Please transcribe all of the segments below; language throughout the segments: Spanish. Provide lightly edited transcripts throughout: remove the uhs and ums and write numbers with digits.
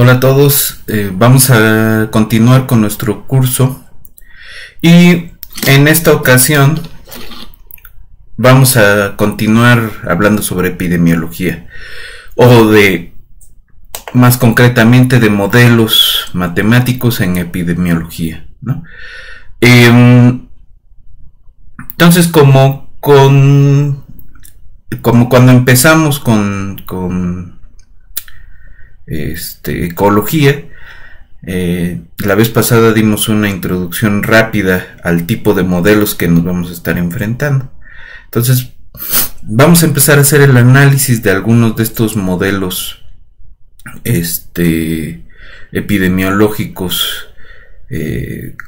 Hola a todos, vamos a continuar con nuestro curso y en esta ocasión vamos a continuar hablando sobre epidemiología o más concretamente de modelos matemáticos en epidemiología, ¿no? Entonces como cuando empezamos con ecología, la vez pasada dimos una introducción rápida al tipo de modelos que nos vamos a estar enfrentando. Entonces vamos a empezar a hacer el análisis de algunos de estos modelos epidemiológicos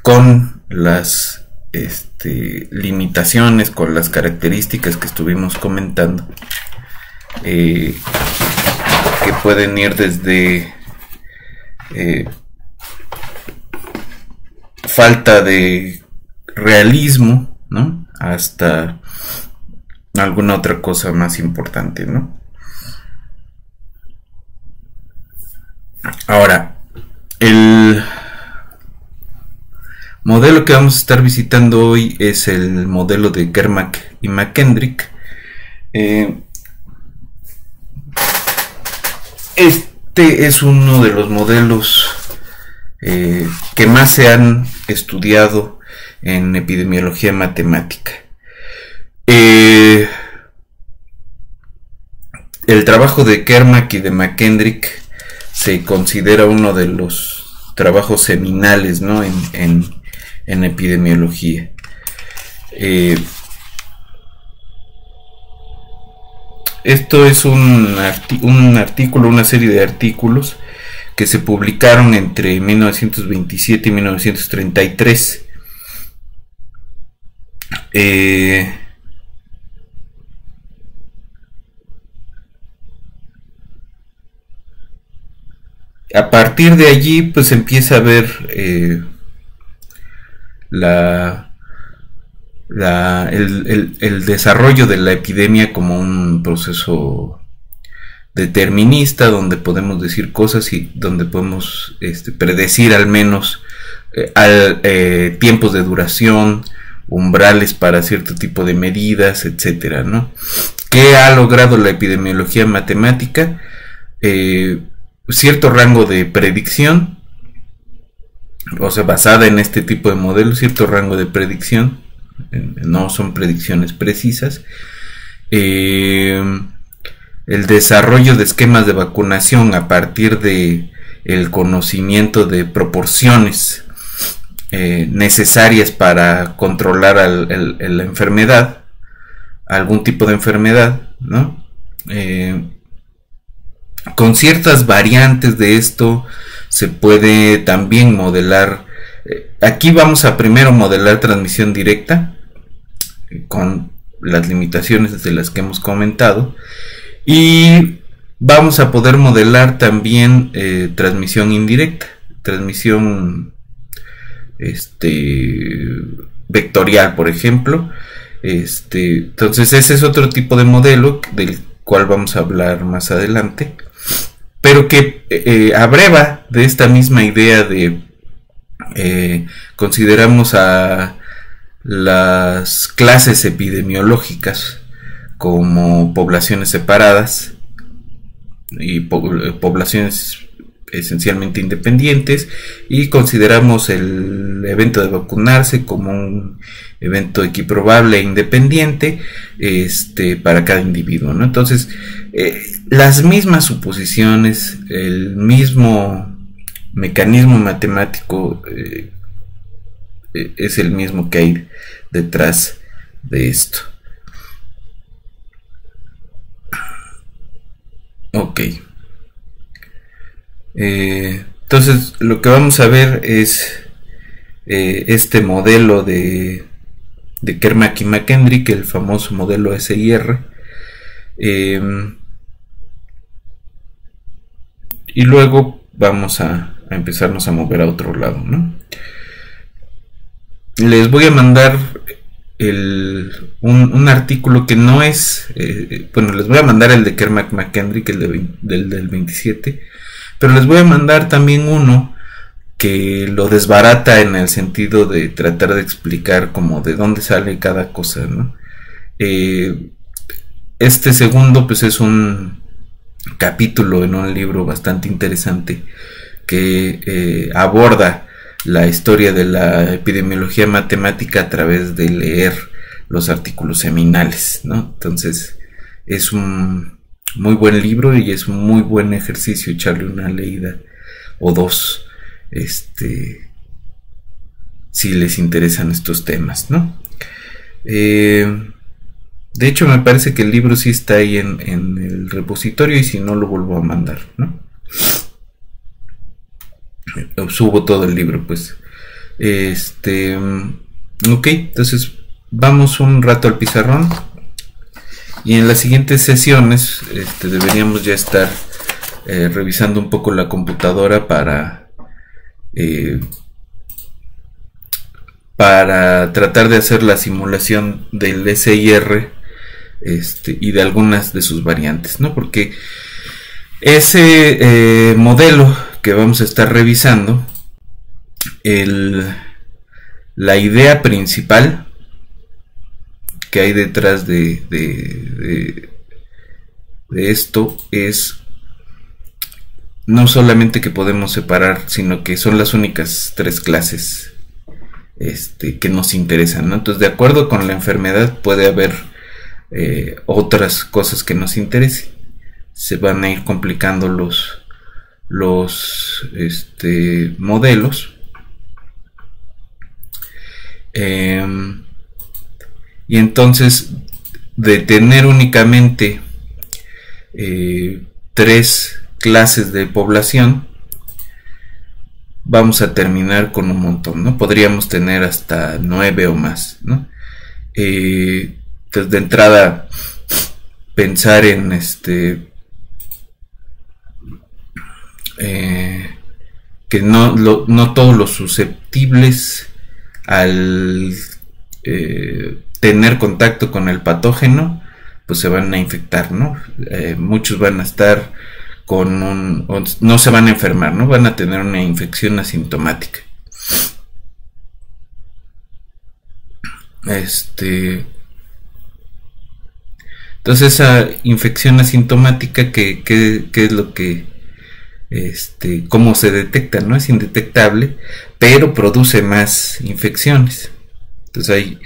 con las limitaciones, con las características que estuvimos comentando, que pueden ir desde falta de realismo, ¿no?, hasta alguna otra cosa más importante, ¿no? Ahora, el modelo que vamos a estar visitando hoy es el modelo de Kermack y McKendrick. Este es uno de los modelos que más se han estudiado en epidemiología matemática. El trabajo de Kermack y de McKendrick se considera uno de los trabajos seminales, ¿no?, en epidemiología. Esto es un artículo, una serie de artículos que se publicaron entre 1927 y 1933. A partir de allí, pues empieza a ver el desarrollo de la epidemia como un proceso determinista, donde podemos decir cosas y donde podemos predecir al menos tiempos de duración, umbrales para cierto tipo de medidas, etcétera, ¿no? ¿Qué ha logrado la epidemiología matemática? Cierto rango de predicción, o sea, basada en este tipo de modelos, cierto rango de predicción, no son predicciones precisas. El desarrollo de esquemas de vacunación a partir de el conocimiento de proporciones necesarias para controlar la enfermedad, algún tipo de enfermedad, ¿no? Con ciertas variantes de esto se puede también modelar. Aquí vamos a primero modelar transmisión directa con las limitaciones de las que hemos comentado, y vamos a poder modelar también transmisión indirecta, transmisión vectorial, por ejemplo. Entonces ese es otro tipo de modelo del cual vamos a hablar más adelante, pero que abreva de esta misma idea de consideramos a las clases epidemiológicas como poblaciones separadas y poblaciones esencialmente independientes, y consideramos el evento de vacunarse como un evento equiprobable e independiente para cada individuo, ¿no? Entonces las mismas suposiciones, el mismo mecanismo matemático es el mismo que hay detrás de esto. Ok. Entonces lo que vamos a ver es este modelo de Kermack y McKendrick, el famoso modelo SIR, y luego vamos a empezarnos a mover a otro lado, ¿no? Les voy a mandar un artículo que no es, bueno, les voy a mandar el de Kermack McKendrick, el del 27, Pero les voy a mandar también uno que lo desbarata en el sentido de tratar de explicar como de dónde sale cada cosa, ¿no? Este segundo pues es un capítulo en un libro bastante interesante que aborda la historia de la epidemiología matemática a través de leer los artículos seminales, ¿no? Entonces es un muy buen libro y es un muy buen ejercicio echarle una leída o dos, si les interesan estos temas, ¿no? De hecho me parece que el libro sí está ahí en el repositorio, y si no lo vuelvo a mandar, ¿no? Subo todo el libro, pues. Ok, entonces vamos un rato al pizarrón, y en las siguientes sesiones deberíamos ya estar revisando un poco la computadora para tratar de hacer la simulación del SIR y de algunas de sus variantes, ¿no? Porque ese modelo que vamos a estar revisando, la idea principal que hay detrás de esto es no solamente que podemos separar, sino que son las únicas tres clases que nos interesan, ¿no? Entonces, de acuerdo con la enfermedad, puede haber otras cosas que nos interesen. Se van a ir complicando los modelos, y entonces, de tener únicamente tres clases de población, vamos a terminar con un montón, ¿no? Podríamos tener hasta 9 o más, ¿no? Entonces, de entrada, pensar en que no todos los susceptibles al tener contacto con el patógeno pues se van a infectar, ¿no? Muchos van a estar no se van a enfermar, ¿no? Van a tener una infección asintomática. Entonces, esa infección asintomática, ¿qué es lo que cómo se detecta? ¿No? Es indetectable, pero produce más infecciones. Entonces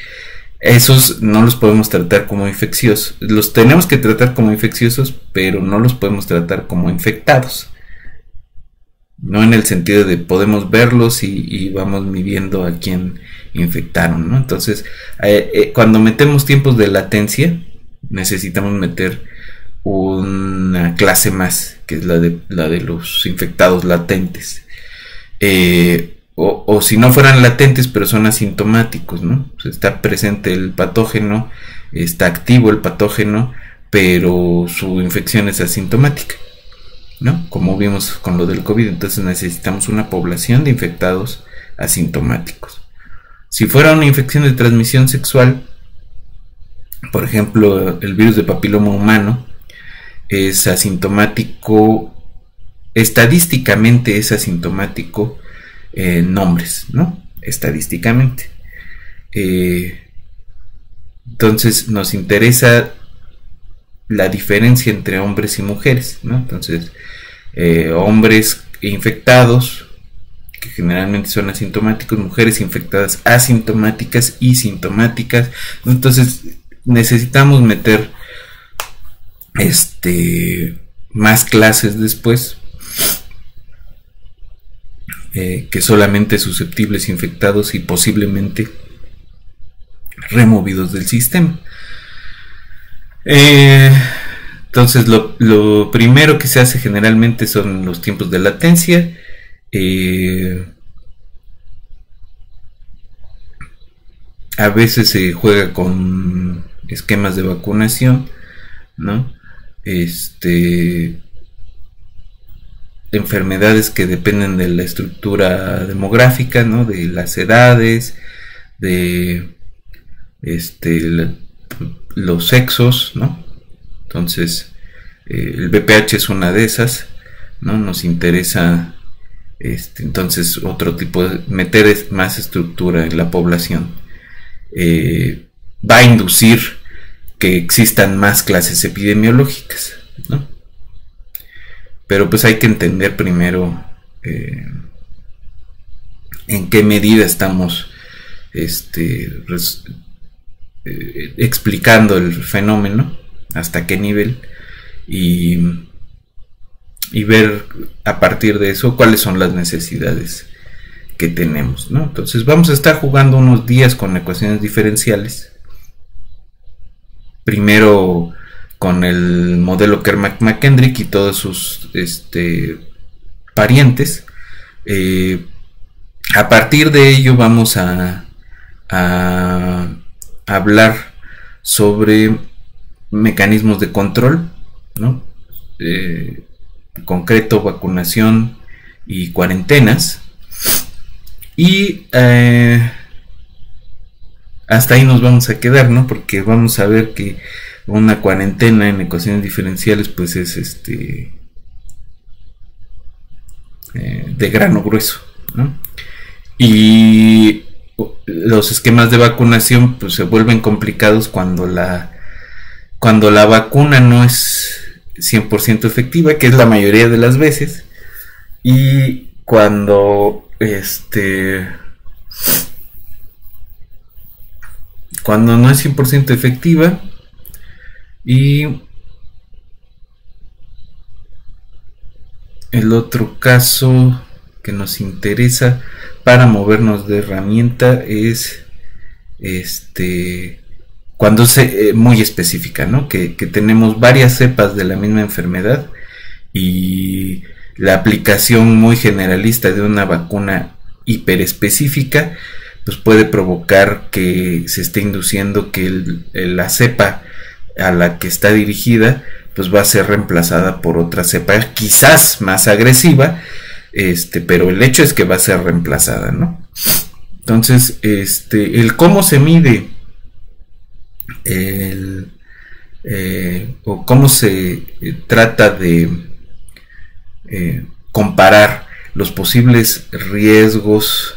esos no los podemos tratar como infecciosos. Los tenemos que tratar como infecciosos, pero no los podemos tratar como infectados. No en el sentido de podemos verlos y vamos midiendo a quién infectaron, ¿no? Entonces, cuando metemos tiempos de latencia, necesitamos meter una clase más, que es la de los infectados latentes. O si no fueran latentes, pero son asintomáticos, ¿no? O sea, está presente el patógeno, está activo el patógeno, pero su infección es asintomática, ¿no? Como vimos con lo del COVID. Entonces necesitamos una población de infectados asintomáticos. Si fuera una infección de transmisión sexual, por ejemplo, el virus de papiloma humano, es asintomático, estadísticamente es asintomático en hombres, ¿no? Estadísticamente. Entonces nos interesa la diferencia entre hombres y mujeres, ¿no? Entonces, hombres infectados, que generalmente son asintomáticos, mujeres infectadas asintomáticas y sintomáticas. Entonces necesitamos meter más clases después, que solamente susceptibles, infectados y posiblemente removidos del sistema. Entonces lo primero que se hace generalmente son los tiempos de latencia. A veces se juega con esquemas de vacunación, ¿no? Enfermedades que dependen de la estructura demográfica, ¿no? De las edades, de los sexos, ¿no? Entonces el VPH es una de esas, ¿no? Nos interesa entonces otro tipo de meter más estructura en la población. Va a inducir que existan más clases epidemiológicas, ¿no? Pero pues hay que entender primero en qué medida estamos explicando el fenómeno, hasta qué nivel, y ver a partir de eso cuáles son las necesidades que tenemos, ¿no? Entonces vamos a estar jugando unos días con ecuaciones diferenciales. Primero con el modelo Kerr-McKendrick y todos sus parientes. A partir de ello vamos a hablar sobre mecanismos de control, ¿no? Concreto, vacunación y cuarentenas. Y hasta ahí nos vamos a quedar, ¿no? Porque vamos a ver que una cuarentena en ecuaciones diferenciales pues es de grano grueso, ¿no? Y los esquemas de vacunación pues se vuelven complicados cuando la vacuna no es 100% efectiva, que es la mayoría de las veces, y cuando no es 100% efectiva, y el otro caso que nos interesa para movernos de herramienta es cuando es muy específica, ¿no? Que tenemos varias cepas de la misma enfermedad y la aplicación muy generalista de una vacuna hiperespecífica pues puede provocar que se esté induciendo que la cepa a la que está dirigida pues va a ser reemplazada por otra cepa quizás más agresiva, pero el hecho es que va a ser reemplazada, ¿no? Entonces, el cómo se mide o cómo se trata de comparar los posibles riesgos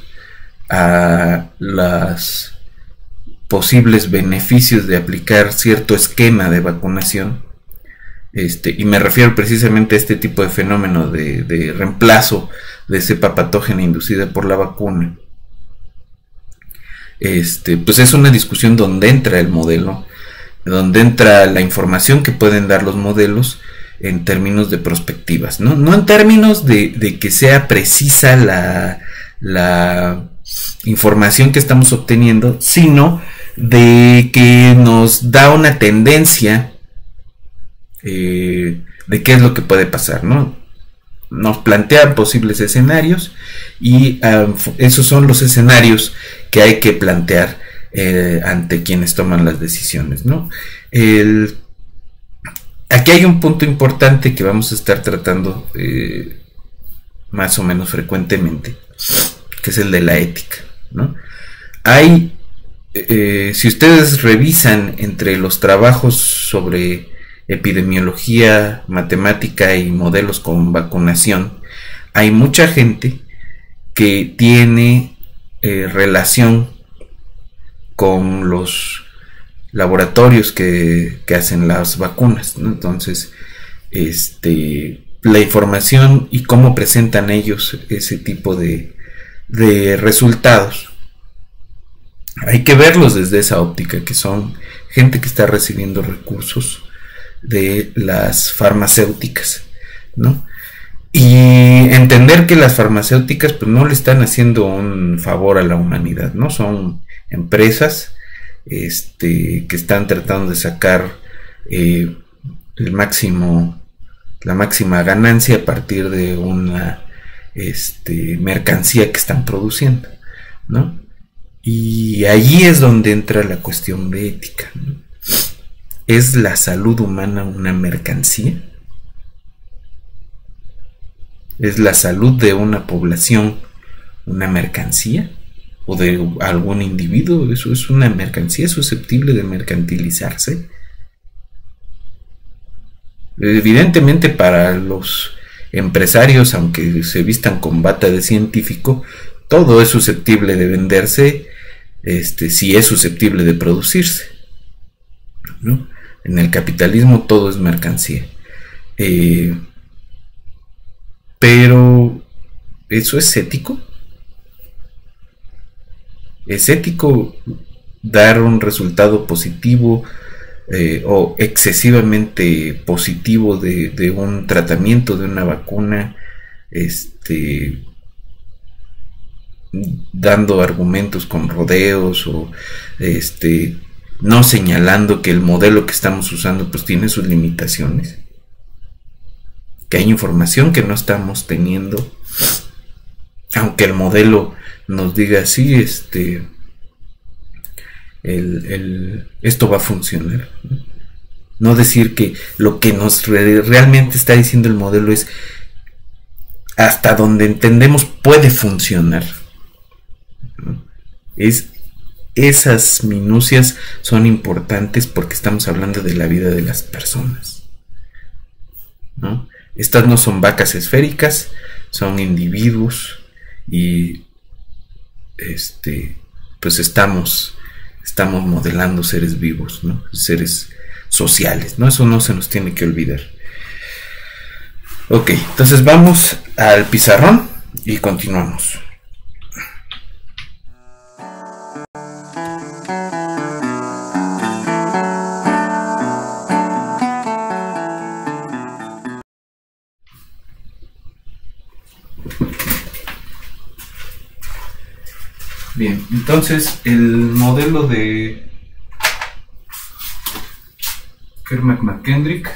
a los posibles beneficios de aplicar cierto esquema de vacunación, y me refiero precisamente a este tipo de fenómeno de reemplazo de cepa patógena inducida por la vacuna. Pues es una discusión donde entra el modelo, donde entra la información que pueden dar los modelos en términos de perspectivas, no en términos de que sea precisa la información que estamos obteniendo, sino de que nos da una tendencia de qué es lo que puede pasar, ¿no? Nos plantean posibles escenarios y esos son los escenarios que hay que plantear ante quienes toman las decisiones, ¿no? Aquí hay un punto importante que vamos a estar tratando más o menos frecuentemente, que es el de la ética, ¿no? Si ustedes revisan entre los trabajos sobre epidemiología, matemática y modelos con vacunación, hay mucha gente que tiene relación con los laboratorios que hacen las vacunas, ¿no? Entonces, la información y cómo presentan ellos ese tipo de resultados, hay que verlos desde esa óptica, que son gente que está recibiendo recursos de las farmacéuticas, ¿no? Y entender que las farmacéuticas pues no le están haciendo un favor a la humanidad, ¿no? Son empresas que están tratando de sacar la máxima ganancia a partir de una mercancía que están produciendo, ¿no? Y allí es donde entra la cuestión de ética, ¿no? ¿Es la salud humana una mercancía? ¿Es la salud de una población una mercancía? ¿O de algún individuo? ¿Eso es una mercancía susceptible de mercantilizarse? Evidentemente para los empresarios, aunque se vistan con bata de científico, todo es susceptible de venderse, si es susceptible de producirse, ¿no? En el capitalismo todo es mercancía. Pero, ¿eso es ético? ¿Es ético dar un resultado positivo o excesivamente positivo de un tratamiento, de una vacuna, dando argumentos con rodeos o no señalando que el modelo que estamos usando pues tiene sus limitaciones, que hay información que no estamos teniendo, aunque el modelo nos diga sí, esto va a funcionar, ¿no? No decir que lo que nos realmente está diciendo el modelo es hasta donde entendemos puede funcionar, ¿no? Esas minucias son importantes porque estamos hablando de la vida de las personas, ¿no? Estas no son vacas esféricas, son individuos y pues estamos modelando seres vivos, ¿no? Seres sociales, ¿no? Eso no se nos tiene que olvidar. Ok, entonces vamos al pizarrón y continuamos. Bien, entonces el modelo de Kermack-McKendrick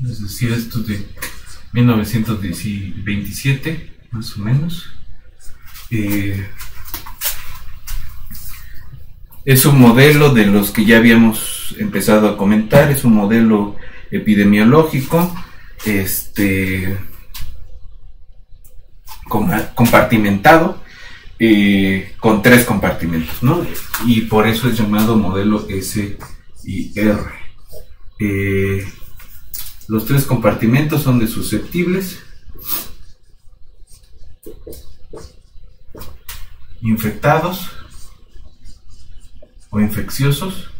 es decir, esto de 1927 más o menos, es un modelo de los que ya habíamos empezado a comentar, es un modelo epidemiológico, compartimentado, con 3 compartimentos, ¿no? Y por eso es llamado modelo SIR. Los 3 compartimentos son de susceptibles, infectados o infecciosos,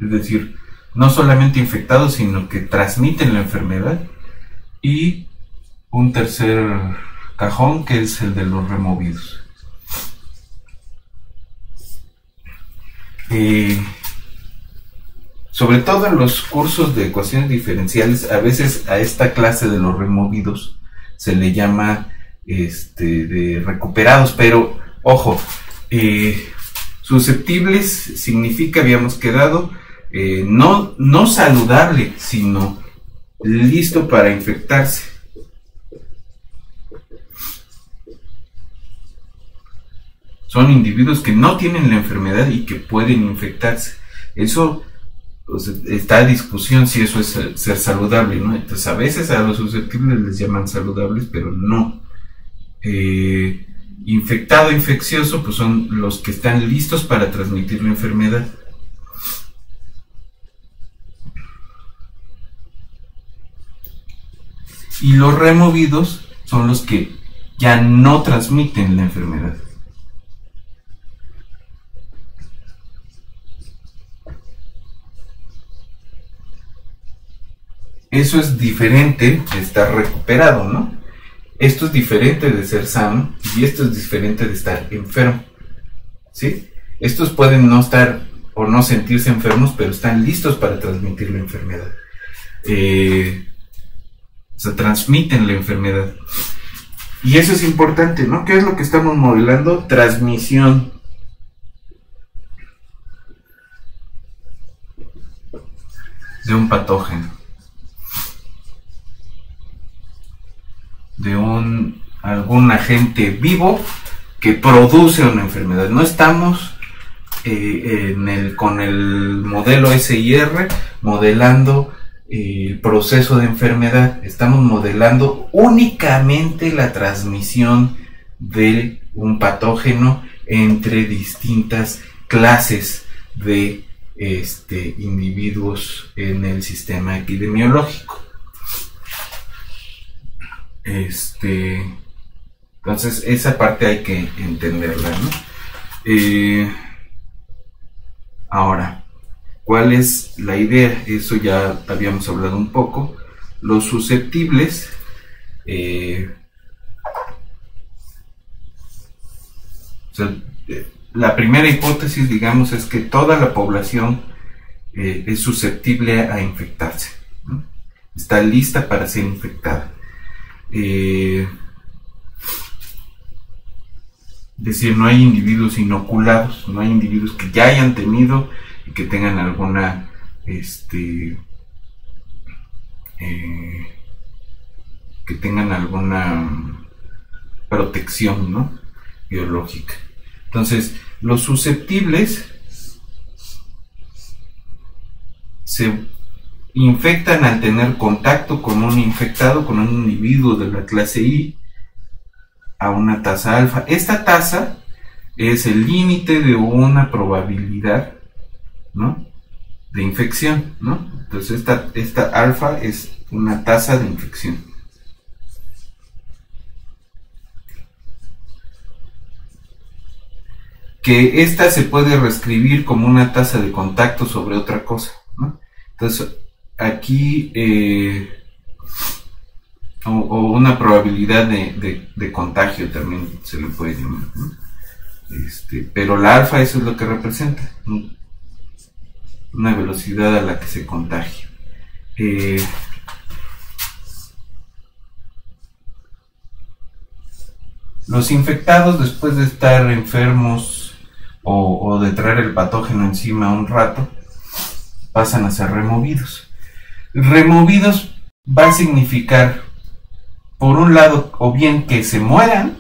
es decir, no solamente infectados, sino que transmiten la enfermedad, y un tercer cajón que es el de los removidos. Sobre todo en los cursos de ecuaciones diferenciales, a veces a esta clase de los removidos se le llama de recuperados, pero ojo, susceptibles significa, habíamos quedado, no saludable, sino listo para infectarse. Son individuos que no tienen la enfermedad y que pueden infectarse. Eso, pues, está a discusión si eso es ser saludable, ¿no? Entonces a veces a los susceptibles les llaman saludables, pero no. Infectado, infeccioso, pues son los que están listos para transmitir la enfermedad. Y los removidos son los que ya no transmiten la enfermedad. Eso es diferente de estar recuperado, ¿no? Esto es diferente de ser sano y esto es diferente de estar enfermo, ¿sí? Estos pueden no estar o no sentirse enfermos, pero están listos para transmitir la enfermedad. Se transmiten la enfermedad. Y eso es importante, ¿no? ¿Qué es lo que estamos modelando? Transmisión. De un patógeno. De algún agente vivo que produce una enfermedad. No estamos con el modelo SIR modelando el proceso de enfermedad, estamos modelando únicamente la transmisión de un patógeno entre distintas clases de individuos en el sistema epidemiológico. Entonces esa parte hay que entenderla, ¿no? Ahora, ¿cuál es la idea? Eso ya habíamos hablado un poco. Los susceptibles la primera hipótesis, digamos, es que toda la población es susceptible a infectarse, ¿no? Está lista para ser infectada. Es decir, no hay individuos inoculados, no hay individuos que ya hayan tenido y que tengan alguna protección, ¿no?, biológica. Entonces, los susceptibles se infectan al tener contacto con un infectado, con un individuo de la clase I, a una tasa alfa. Esta tasa es el límite de una probabilidad, ¿no?, de infección, ¿no? Entonces esta alfa es una tasa de infección. Que esta se puede reescribir como una tasa de contacto sobre otra cosa, ¿no? Entonces aquí o una probabilidad de contagio también se le puede llamar, ¿no? Pero la alfa, eso es lo que representa, ¿no?, una velocidad a la que se contagia. Los infectados, después de estar enfermos o de traer el patógeno encima un rato, pasan a ser removidos. Removidos va a significar, por un lado, o bien que se mueran,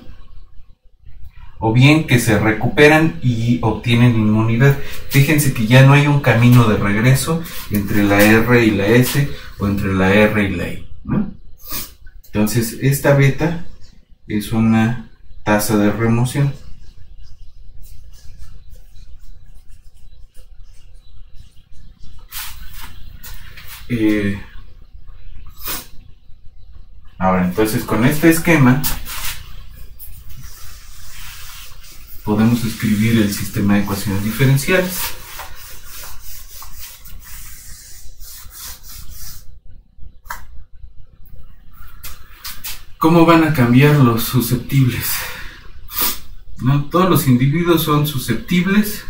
o bien que se recuperan y obtienen inmunidad. Fíjense que ya no hay un camino de regreso entre la R y la S, o entre la R y la I, ¿no? Entonces, esta beta es una tasa de remoción. Ahora, entonces, con este esquema podemos escribir el sistema de ecuaciones diferenciales. ¿Cómo van a cambiar los susceptibles? ¿No? Todos los individuos son susceptibles.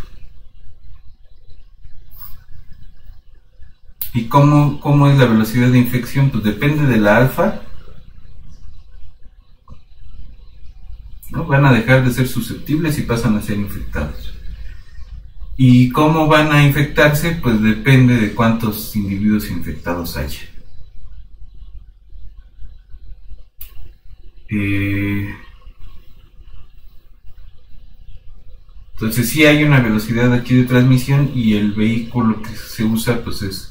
¿Y cómo es la velocidad de infección? Pues depende de la alfa, ¿no? Van a dejar de ser susceptibles y pasan a ser infectados. ¿Y cómo van a infectarse? Pues depende de cuántos individuos infectados haya. Entonces sí hay una velocidad aquí de transmisión, y el vehículo que se usa pues es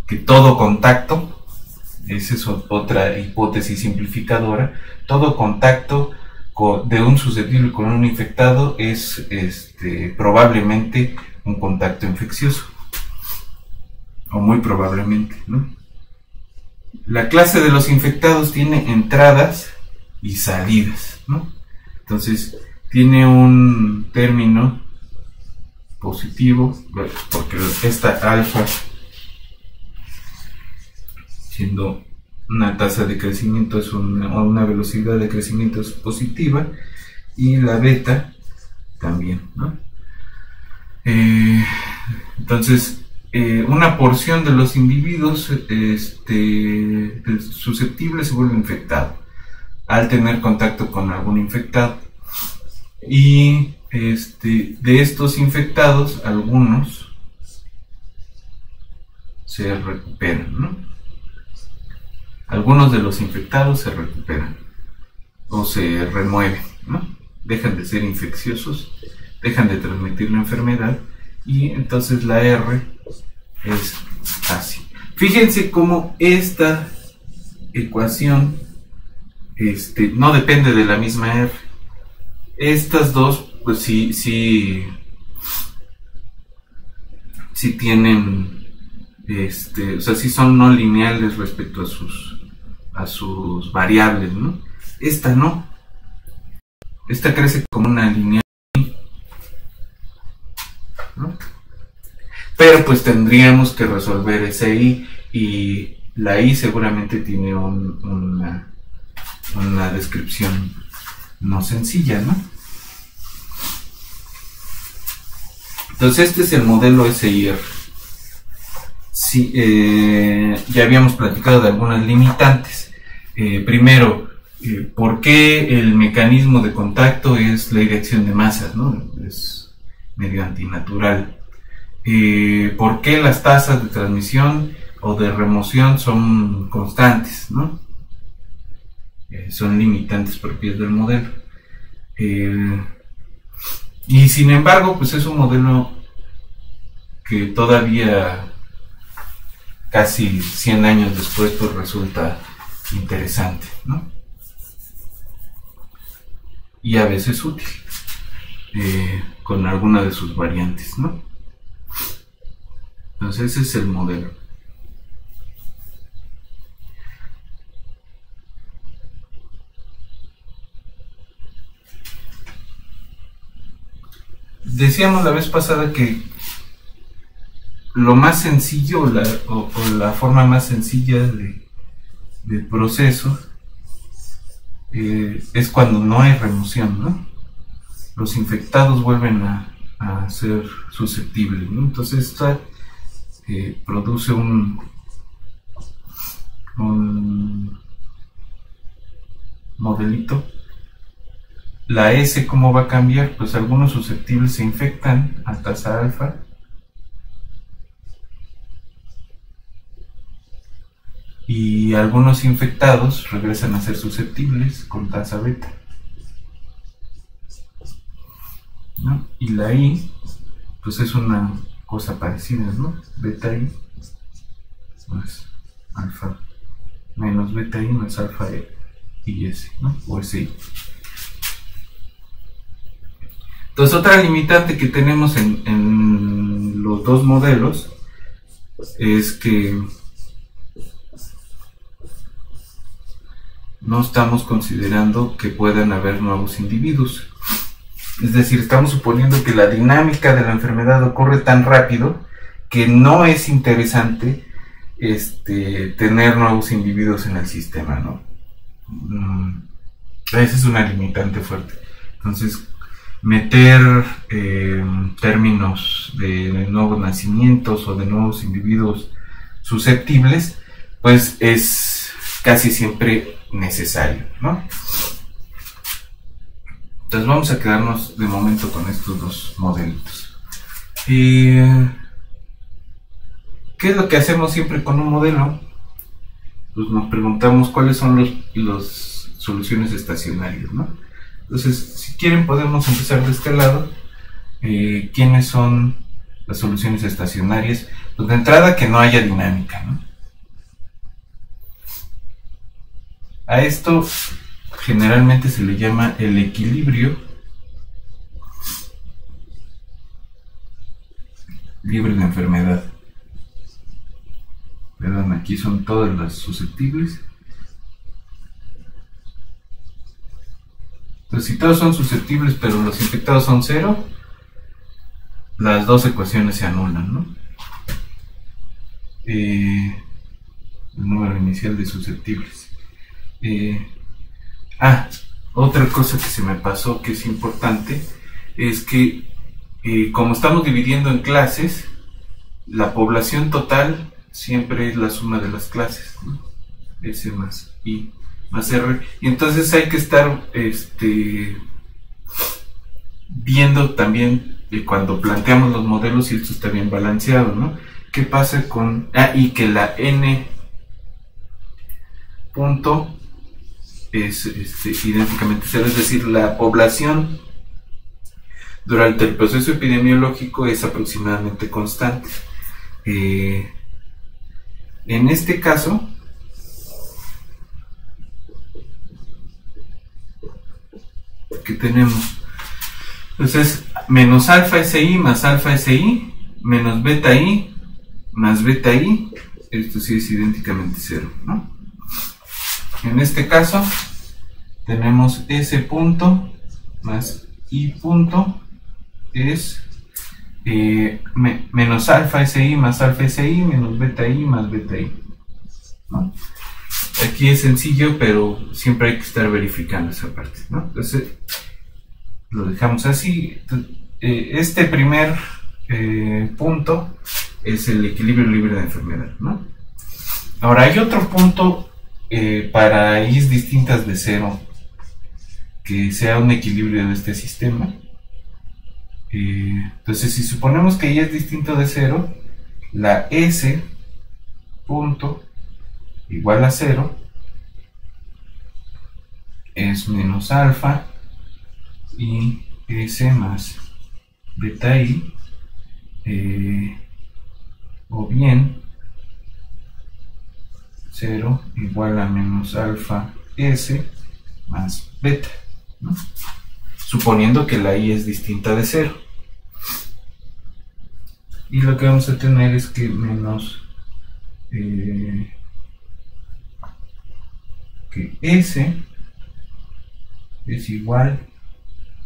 que todo contacto, esa es otra hipótesis simplificadora, todo contacto de un susceptible con un infectado es probablemente un contacto infeccioso, o muy probablemente, ¿no? La clase de los infectados tiene entradas y salidas, ¿no? Entonces tiene un término positivo, porque esta alfa, siendo una tasa de crecimiento, es una velocidad de crecimiento es positiva, y la beta también, ¿no? Entonces, una porción de los individuos susceptibles se vuelve infectado al tener contacto con algún infectado, y de estos infectados, algunos se recuperan, ¿no? Algunos de los infectados se recuperan o se remueven, ¿no? Dejan de ser infecciosos, dejan de transmitir la enfermedad, y entonces la R es así. Fíjense cómo esta ecuación no depende de la misma R. Estas dos, pues sí tienen, o sea, sí son no lineales respecto a sus variables, ¿no? Esta no. Esta crece como una lineal, ¿no? Pero pues tendríamos que resolver ese I, y la I seguramente tiene una descripción no sencilla, ¿no? Entonces este es el modelo SIR. Sí, ya habíamos platicado de algunas limitantes. Primero, ¿por qué el mecanismo de contacto es ley de acción de masas, ¿no? Es medio antinatural. ¿Por qué las tasas de transmisión o de remoción son constantes, ¿no? Son limitantes propias del modelo. Y sin embargo, pues es un modelo que todavía, casi 100 años después, pues resulta interesante, ¿no? Y a veces útil, con alguna de sus variantes, ¿no? Entonces ese es el modelo. Decíamos la vez pasada que lo más sencillo o la forma más sencilla de proceso es cuando no hay remoción, ¿no? Los infectados vuelven a ser susceptibles, ¿no? Entonces esta produce un modelito. La S, ¿cómo va a cambiar? Pues algunos susceptibles se infectan a tasa alfa, y algunos infectados regresan a ser susceptibles con tasa beta, ¿no? Y la I, pues es una cosa parecida, ¿no? Beta I más alfa menos beta I más alfa y S, ¿no? O SI. Entonces, otra limitante que tenemos en los dos modelos es que no estamos considerando que puedan haber nuevos individuos. Es decir, estamos suponiendo que la dinámica de la enfermedad ocurre tan rápido que no es interesante tener nuevos individuos en el sistema, ¿no? Esa es una limitante fuerte. Entonces, meter términos de nuevos nacimientos o de nuevos individuos susceptibles, pues es casi siempre necesario, ¿no? Entonces vamos a quedarnos de momento con estos dos modelitos. ¿Qué es lo que hacemos siempre con un modelo? Pues nos preguntamos cuáles son las soluciones estacionarias, ¿no? Entonces, si quieren, podemos empezar de este lado. ¿Quiénes son las soluciones estacionarias? Pues de entrada, que no haya dinámica, ¿no? A esto generalmente se le llama el equilibrio libre de enfermedad. Perdón, aquí son todas las susceptibles. Entonces, si todos son susceptibles pero los infectados son 0, las dos ecuaciones se anulan, ¿no? El número inicial de susceptibles. Otra cosa que se me pasó, que es importante, es que como estamos dividiendo en clases, la población total siempre es la suma de las clases, ¿no? S más I más R, y entonces hay que estar viendo también cuando planteamos los modelos si esto está bien balanceado, ¿no? ¿Qué pasa con y que la N punto es idénticamente 0, es decir, la población durante el proceso epidemiológico es aproximadamente constante. En este caso, ¿qué tenemos? Entonces, menos alfa SI más alfa SI menos beta I más beta I, esto sí es idénticamente 0, ¿no? En este caso, tenemos S punto más I punto es menos alfa SI más alfa SI menos beta I más beta I, ¿no? Aquí es sencillo, pero siempre hay que estar verificando esa parte, ¿no? Entonces, lo dejamos así. Este primer punto es el equilibrio libre de enfermedad, ¿no? Ahora, hay otro punto para i's distintas de 0 que sea un equilibrio de este sistema. Entonces, si suponemos que y es distinto de 0, la S punto igual a 0 es menos alfa y S más beta I, o bien 0 igual a menos alfa S más beta, ¿no? Suponiendo que la I es distinta de 0. Y lo que vamos a tener es que menos que S es igual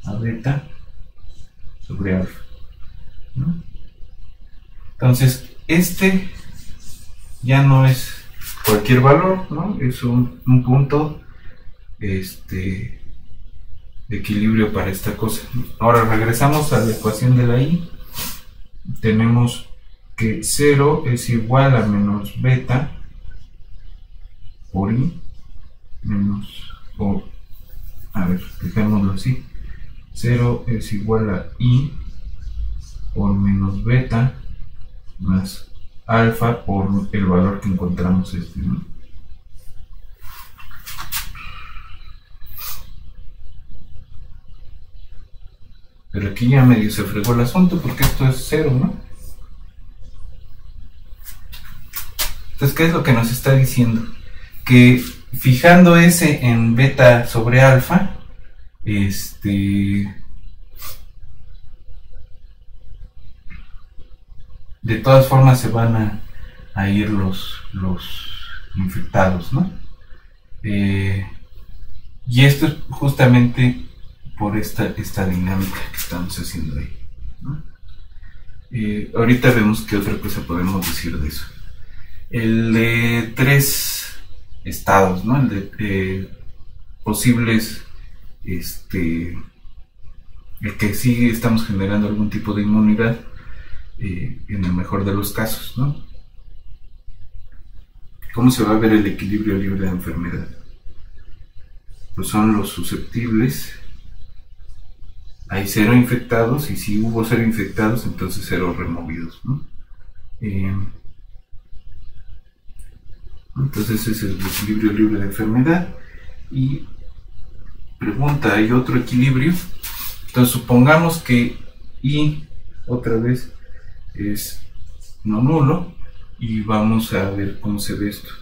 a beta sobre alfa, ¿no? Entonces, este ya no es cualquier valor, ¿no? Es un punto de equilibrio para esta cosa. Ahora regresamos a la ecuación de la I. Tenemos que 0 es igual a menos beta por I menos, a ver, dejémoslo así. 0 es igual a I por menos beta más alfa por el valor que encontramos ¿no? Pero aquí ya medio se fregó el asunto porque esto es 0, ¿no? Entonces, ¿qué es lo que nos está diciendo? Que fijando S en beta sobre alfa, de todas formas se van a ir los infectados, ¿no? Y esto es justamente por esta dinámica que estamos haciendo ahí, ¿no? Ahorita vemos qué otra cosa podemos decir de eso. El de 3 estados, ¿no? El de posibles, el que sí estamos generando algún tipo de inmunidad, en el mejor de los casos, ¿no? ¿Cómo se va a ver el equilibrio libre de enfermedad? Pues son los susceptibles. Hay 0 infectados, y si hubo 0 infectados, entonces 0 removidos, ¿no? Entonces ese es el equilibrio libre de enfermedad. Y pregunta, ¿hay otro equilibrio? Entonces supongamos que I otra vez es no nulo, y vamos a ver cómo se ve esto.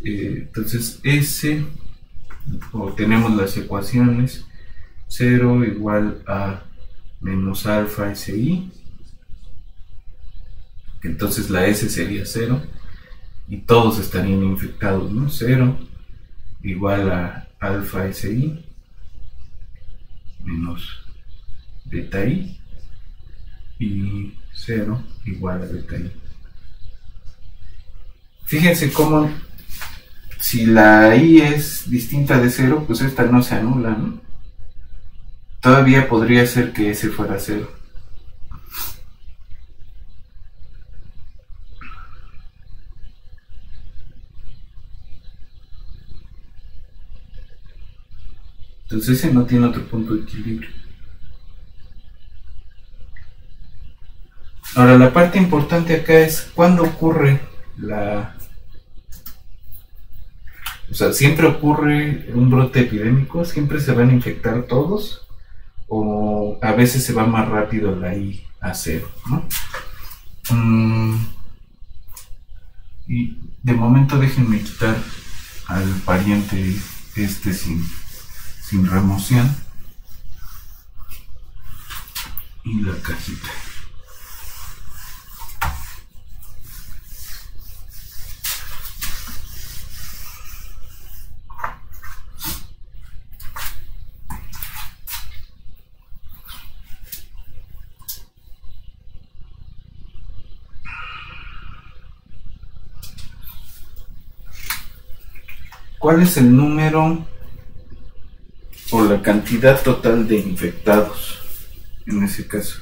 Entonces S, o tenemos las ecuaciones, 0 igual a menos alfa SI, entonces la S sería 0 y todos estarían infectados, ¿no? 0 igual a alfa SI menos beta I y 0 igual a beta I. Fíjense cómo si la I es distinta de 0, pues esta no se anula, ¿no? Todavía podría ser que S fuera 0. Entonces ese no tiene otro punto de equilibrio. Ahora la parte importante acá es cuándo ocurre o sea, ¿siempre ocurre un brote epidémico? ¿Siempre se van a infectar todos? ¿O a veces se va más rápido la I a 0, ¿no? Y De momento déjenme quitar al pariente este sin remoción y la cajita. ¿Cuál es el número o la cantidad total de infectados en ese caso?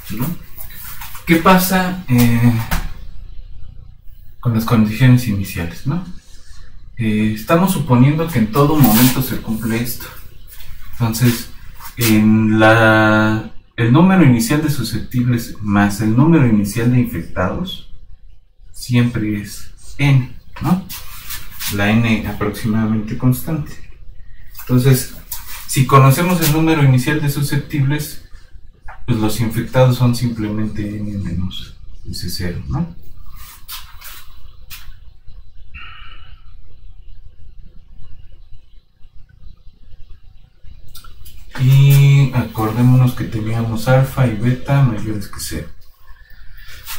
¿No? ¿Qué pasa con las condiciones iniciales, ¿no? Estamos suponiendo que en todo momento se cumple esto. Entonces, el número inicial de susceptibles más el número inicial de infectados siempre es n, ¿no? La n aproximadamente constante. Entonces, si conocemos el número inicial de susceptibles, pues los infectados son simplemente n menos ese 0, ¿no? Y acordémonos que teníamos alfa y beta mayores que 0.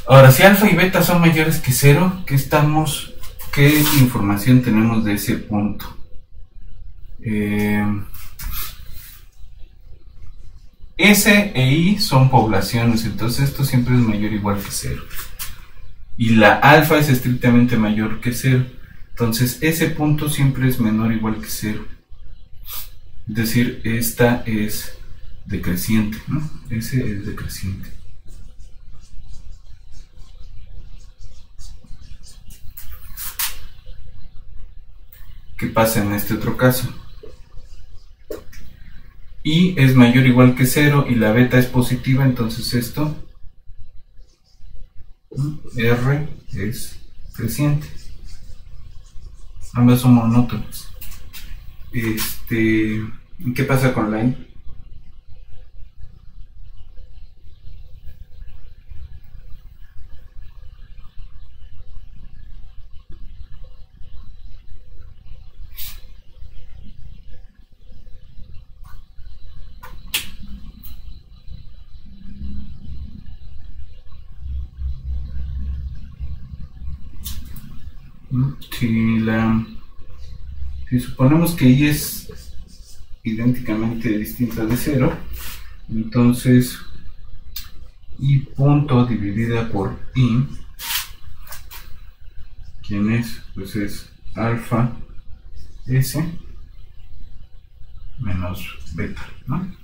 Ahora, si alfa y beta son mayores que 0, ¿qué información tenemos de ese punto? S e I son poblaciones, entonces esto siempre es mayor o igual que 0. Y la alfa es estrictamente mayor que 0. Entonces ese punto siempre es menor o igual que 0. Es decir, esta es decreciente, ¿no? Ese es decreciente. ¿Qué pasa en este otro caso? I es mayor o igual que 0 y la beta es positiva, entonces esto, R es creciente. Ambas son monótonas. ¿Qué pasa con la I? Si suponemos que I es idénticamente distinta de 0, entonces I punto dividida por I, ¿quién es? Pues es alfa S menos beta, ¿no?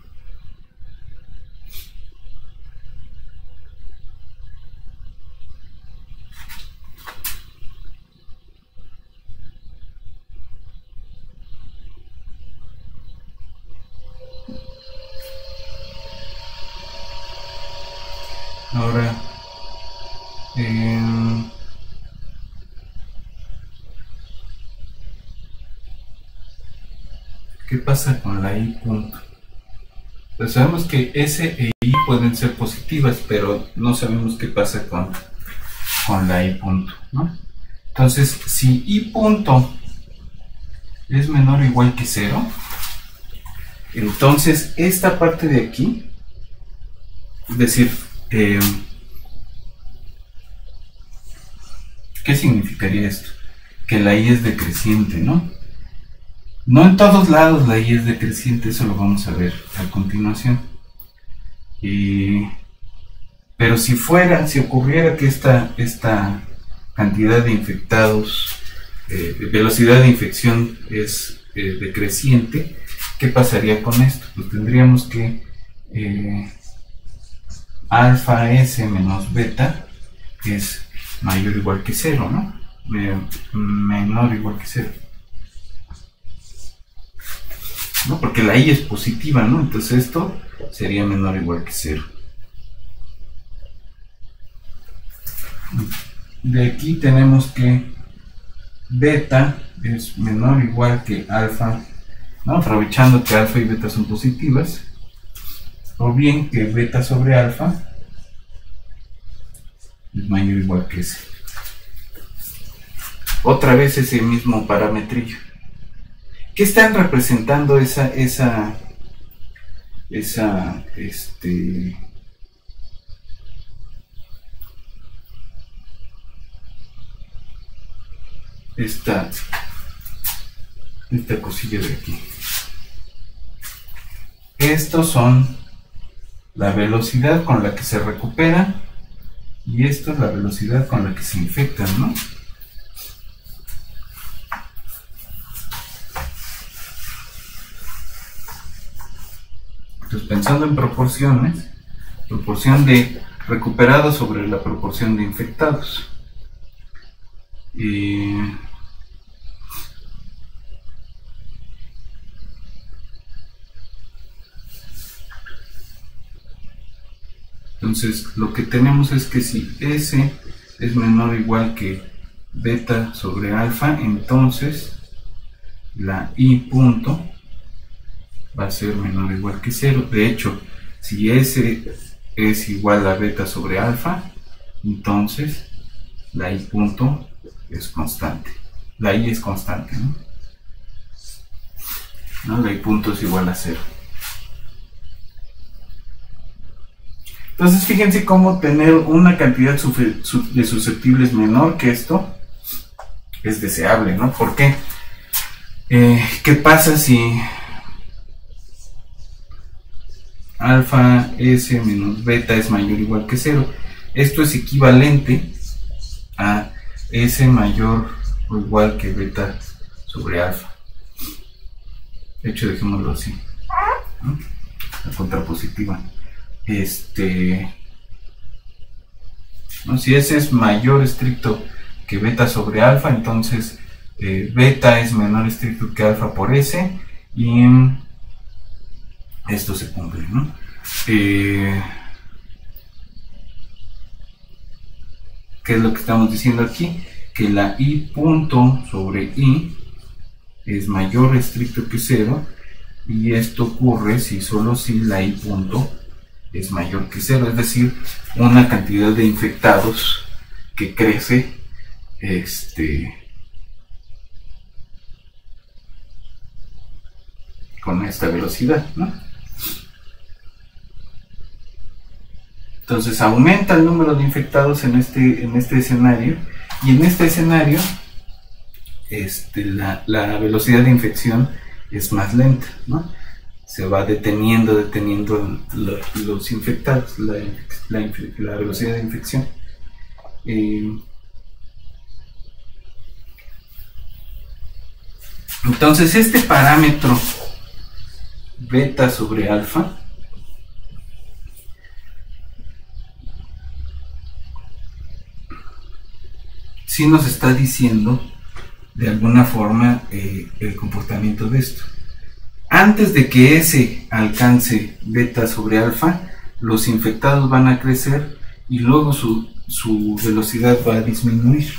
Ahora, ¿qué pasa con la I punto? Pues sabemos que S e I pueden ser positivas, pero no sabemos qué pasa con la I punto, ¿no? Entonces, si I punto es menor o igual que 0, entonces esta parte de aquí, es decir, ¿qué significaría esto? Que la I es decreciente, ¿no? No en todos lados la I es decreciente, eso lo vamos a ver a continuación. Pero si ocurriera que esta cantidad de infectados, velocidad de infección es decreciente, ¿qué pasaría con esto? Pues tendríamos que alfa S menos beta es mayor o igual que 0, ¿no? Menor o igual que 0. ¿no? Porque la I es positiva, ¿no? Entonces esto sería menor o igual que 0. De aquí tenemos que beta es menor o igual que alfa, ¿no? Aprovechando que alfa y beta son positivas, o bien que beta sobre alfa es mayor o igual que S. Otra vez ese mismo parámetrillo. ¿Qué están representando esta cosilla de aquí? Estos son la velocidad con la que se recupera y esto es la velocidad con la que se infectan, ¿no? Entonces, pensando en proporciones, proporción de recuperados sobre la proporción de infectados. Entonces, lo que tenemos es que si S es menor o igual que beta sobre alfa, entonces la I punto va a ser menor o igual que 0. De hecho, si S es igual a beta sobre alfa, entonces la I punto es constante. La I es constante, ¿no? La I punto es igual a 0. Entonces, fíjense cómo tener una cantidad de susceptibles menor que esto es deseable, ¿no? ¿Por qué? ¿Qué pasa si alfa S menos beta es mayor o igual que 0? Esto es equivalente a S mayor o igual que beta sobre alfa. De hecho, dejémoslo así, ¿no? La contrapositiva. ¿No? Si S es mayor estricto que beta sobre alfa, entonces beta es menor estricto que alfa por S y esto se cumple, ¿no? ¿Qué es lo que estamos diciendo aquí? Que la I punto sobre I es mayor estricto que 0 y esto ocurre si solo si la I punto es mayor que 0, es decir, una cantidad de infectados que crece con esta velocidad, ¿no? Entonces aumenta el número de infectados en este escenario, y en este escenario la velocidad de infección es más lenta, ¿no? Se va deteniendo los infectados, la velocidad de infección. Entonces este parámetro beta sobre alfa sí nos está diciendo de alguna forma el comportamiento de esto. Antes de que S alcance beta sobre alfa, los infectados van a crecer y luego su velocidad va a disminuir.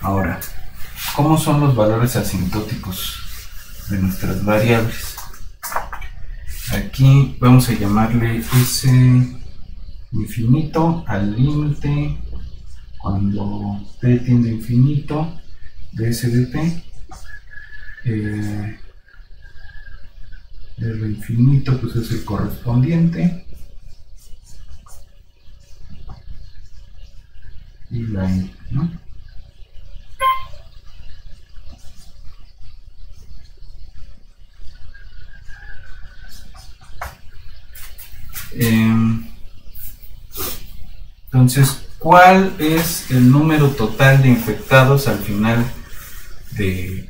Ahora, ¿cómo son los valores asintóticos de nuestras variables? Aquí vamos a llamarle S infinito al límite cuando t tiende a infinito de S de t. R infinito pues es el correspondiente y la I, ¿no? Entonces, ¿cuál es el número total de infectados al final de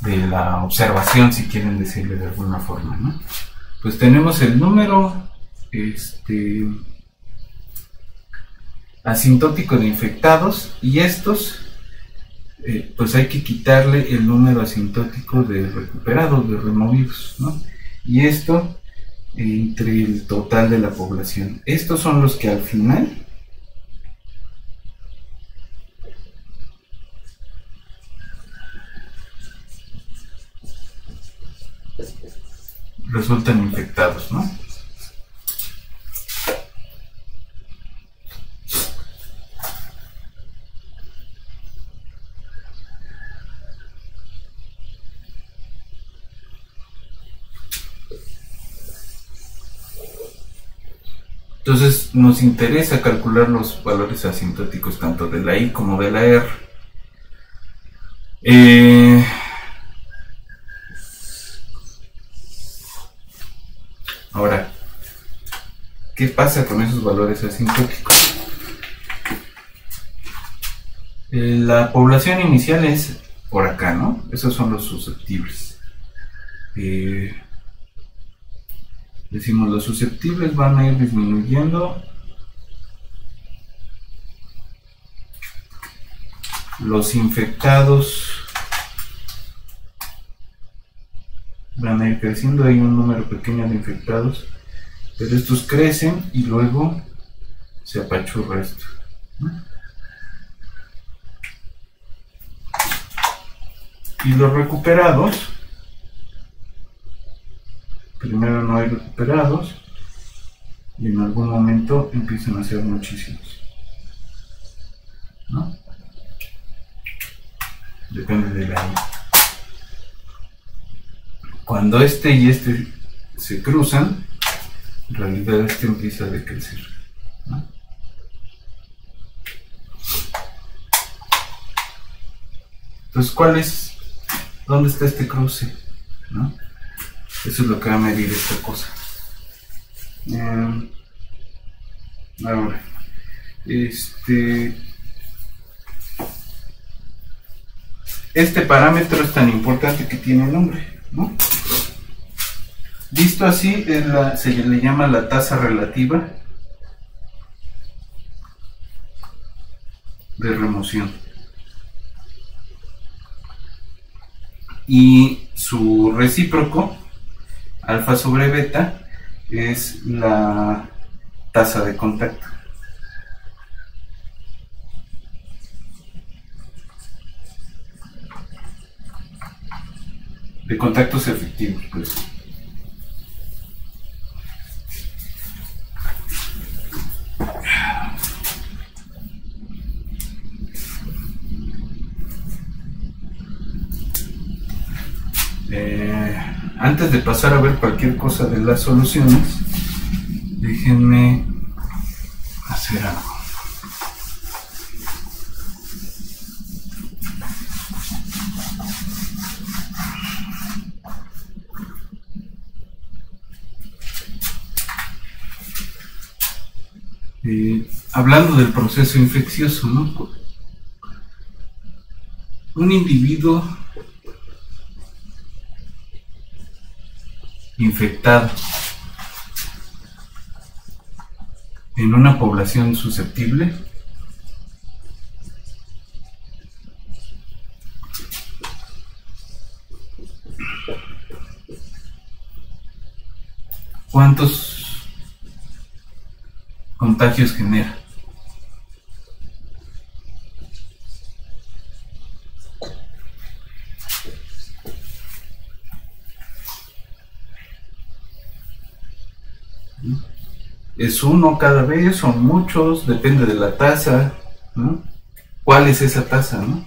la observación, si quieren decirle de alguna forma, ¿no? Pues tenemos el número asintótico de infectados, y estos pues hay que quitarle el número asintótico de recuperados, de removidos, ¿no? Y esto entre el total de la población. Estos son los que al final resultan infectados, ¿no? Entonces nos interesa calcular los valores asintóticos tanto de la I como de la R. Ahora, ¿qué pasa con esos valores asintóticos? La población inicial es por acá, ¿no? Esos son los susceptibles. Decimos, los susceptibles van a ir disminuyendo. Los infectados van a ir creciendo. Hay un número pequeño de infectados, pero estos crecen y luego se apachurra esto, ¿no? Y los recuperados, primero no hay recuperados y en algún momento empiezan a ser muchísimos, ¿no? Depende de la I. Cuando este y este se cruzan, en realidad este empieza a decrecer, ¿no? Entonces, ¿dónde está este cruce? ¿No? Eso es lo que va a medir esta cosa. Ahora, este parámetro es tan importante que tiene nombre, ¿no? Visto así, se le llama la tasa relativa de remoción. Y su recíproco, alfa sobre beta, es la tasa de contacto. De contactos efectivos, pues. Antes de pasar a ver cualquier cosa de las soluciones, déjenme hacer algo. Hablando del proceso infeccioso, ¿no? Un individuo infectado en una población susceptible ¿cuántos contagios genera? ¿Es uno cada vez? ¿Son muchos? Depende de la tasa, ¿no? ¿Cuál es esa tasa, no?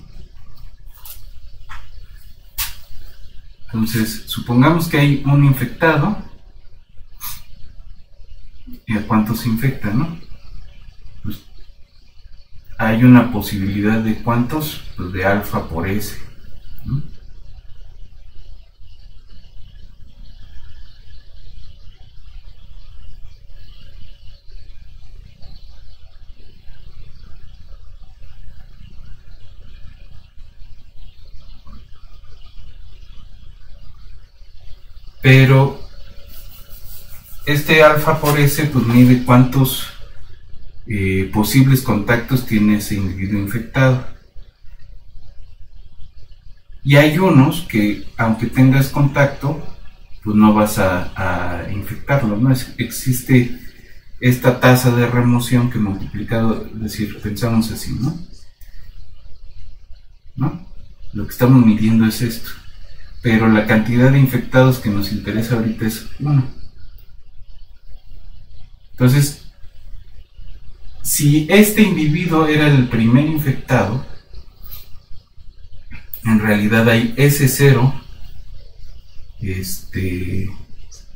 Entonces, supongamos que hay un infectado. ¿Y a cuántos se infectan, no? Pues hay una posibilidad de ¿cuántos? Pues de alfa por S, ¿no? pero este alfa por S pues mide cuántos posibles contactos tiene ese individuo infectado. Y hay unos que, aunque tengas contacto, pues no vas a infectarlo, ¿no? Existe esta tasa de remoción que multiplicado, es decir, pensamos así, ¿no? Lo que estamos midiendo es esto, pero la cantidad de infectados que nos interesa ahorita es 1. Entonces, si este individuo era el primer infectado, en realidad hay S0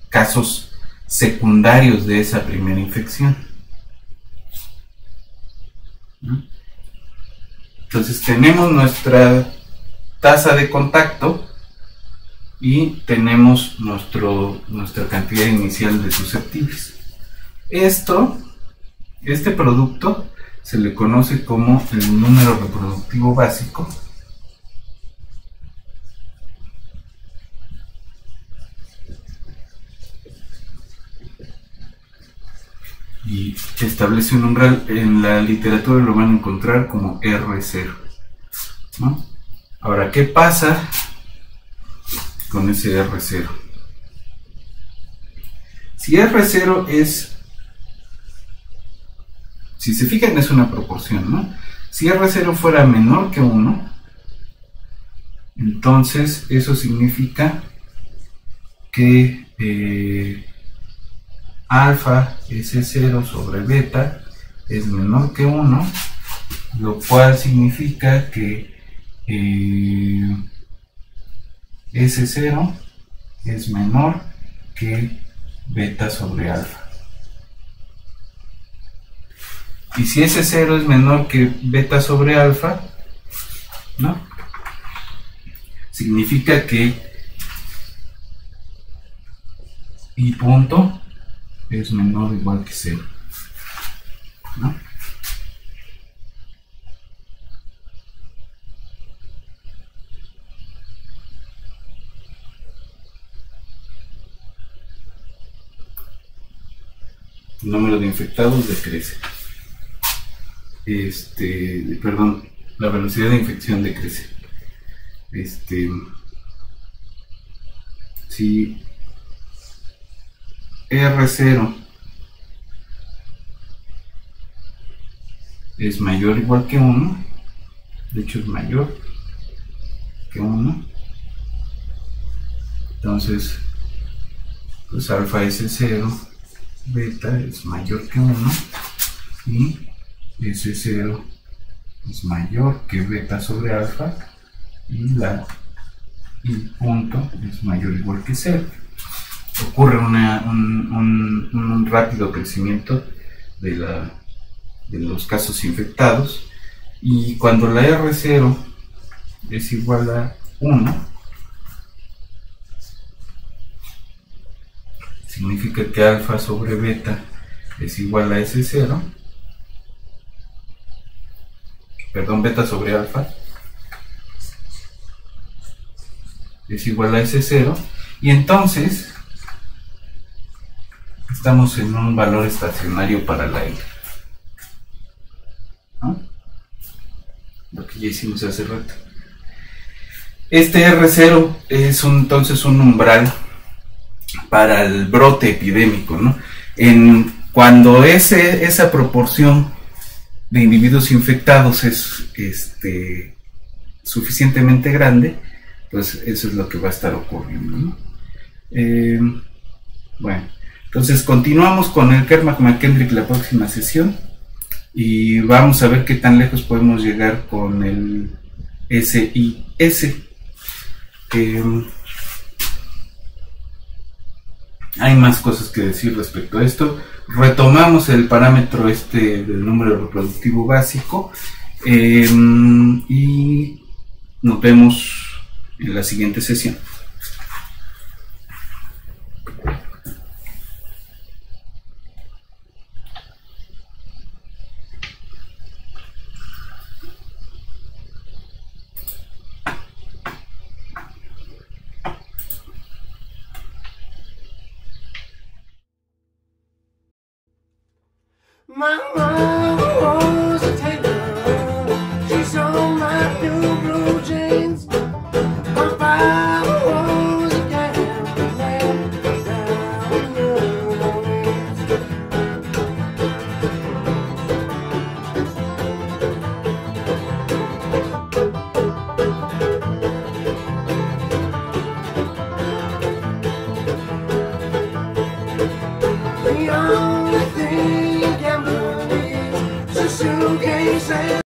casos secundarios de esa primera infección, ¿no? Entonces tenemos nuestra tasa de contacto y tenemos nuestra cantidad inicial de susceptibles. Este producto se le conoce como el número reproductivo básico, y establece un umbral. En la literatura lo van a encontrar como R0, ¿no? Ahora, ¿qué pasa con ese R0? Si R0 si se fijan, es una proporción, ¿no? Si R0 fuera menor que 1, entonces eso significa que alfa S0 sobre beta es menor que 1, lo cual significa que S0 es menor que beta sobre alfa. Y si S0 es menor que beta sobre alfa, ¿no? Significa que I punto es menor o igual que 0, ¿no? El número de infectados decrece. Perdón, la velocidad de infección decrece. Si R0 es mayor o igual que 1, de hecho es mayor que 1, entonces pues alfa S0 beta es mayor que 1 y S0 es mayor que beta sobre alfa y la I punto es mayor o igual que 0. Ocurre un rápido crecimiento de los casos infectados, y cuando la R0 es igual a 1, significa que alfa sobre beta es igual a S0, perdón, beta sobre alfa es igual a S0, y entonces estamos en un valor estacionario para la I, ¿no? Lo que ya hicimos hace rato. Este R0 es entonces un umbral para el brote epidémico, ¿no? Cuando esa proporción de individuos infectados es suficientemente grande, pues eso es lo que va a estar ocurriendo, ¿no? Bueno, entonces continuamos con el Kermack-McKendrick la próxima sesión y vamos a ver qué tan lejos podemos llegar con el SIS. Hay más cosas que decir respecto a esto. Retomamos el parámetro del número reproductivo básico y nos vemos en la siguiente sesión. My mama was a tailor. She sewed my new blue jeans. My father was a gambler down in New Orleans. The only thing a gambler needs is a suitcase and